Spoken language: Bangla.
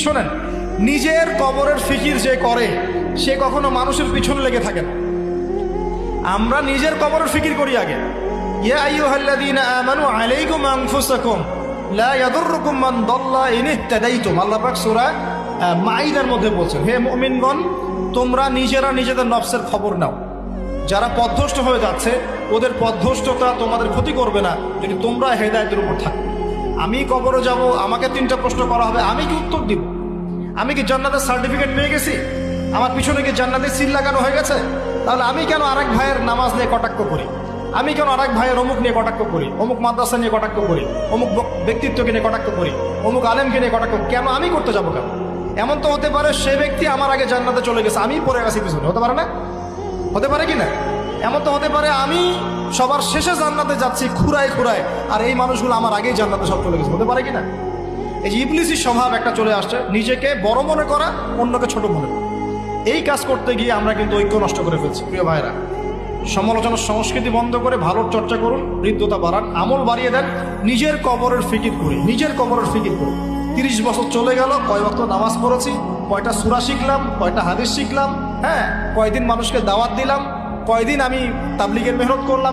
শোনেন, নিজের কবরের ফিকির যে করে সে কখনো মানুষের পিছনে লেগে থাকে না। আমরা নিজের কবরের ফিকির করি আগে। ইয়া আইয়ুহাল্লাযীনা আমানু আলাইকুম আনফুসাকুম লা ইয়াদুররুকুম মান দাল্লা ইন ইহতাদাইতুম। আল্লাহ পাক সূরা মাইদার মধ্যে বলছেন, হে মুমিনগণ, তোমরা নিজেরা নিজেদের নফসের খবর নাও। যারা পথভ্রষ্ট হয়ে যাচ্ছে ওদের পথভ্রষ্টতা তোমাদের ক্ষতি করবে না যদি তোমরা হেদায়েতের উপর থাকো। আমি কবরে যাব, আমাকে 3টা প্রশ্ন করা হবে, আমি কি উত্তর দিব? আমি কি জান্নাতের সার্টিফিকেট পেয়ে গেছি? আমার পিছনে কি জান্নাতের সিল লাগানো হয়ে গেছে? তাহলে আমি কেন আরেক ভাইয়ের নামাজ নিয়ে কটাক্ষ করি? আমি কেন আরেক ভাইয়ের অমুক নিয়ে কটাক্ষ করি, অমুক মাদ্রাসা নিয়ে কটাক্ষ করি, অমুক ব্যক্তিত্বকে নিয়ে কটাক্ষ করি, অমুক আলেমকে নিয়ে কটাক্ষ? কেন আমি করতে যাবো কেন? এমন তো হতে পারে সে ব্যক্তি আমার আগে জান্নাতে চলে গেছে, আমি পরে গেছি পিছনে, হতে পারে না? হতে পারে কি না? এমন তো হতে পারে আমি সবার শেষে জান্নাতে যাচ্ছি খুঁড়ায় খুঁড়ায়, আর এই মানুষগুলো আমার আগেই জান্নাতে সব চলে গেছে, হতে পারে কি না? এই যে ইবলিসি স্বভাব একটা চলে আসছে, নিজেকে বড় মনে করা, অন্যকে ছোট মনে করা। এই কাজ করতে গিয়ে আমরা কিন্তু ঐক্য নষ্ট করে ফেলছি। প্রিয় ভাইরা, সমালোচনার সংস্কৃতি বন্ধ করে ভালোর চর্চা করুন, হৃদ্যতা বাড়ান, আমল বাড়িয়ে দেন, নিজের কবরের ফিকির করি, নিজের কবরের ফিকির করি। 30 বছর চলে গেল, কয় ওয়াক্ত নামাজ পড়েছি, কয়টা সূরা শিখলাম, কয়টা হাদিস শিখলাম, হ্যাঁ, কয়দিন মানুষকে দাওয়াত দিলাম, কয়দিন আমি তাবলীগের মেহনত করলাম।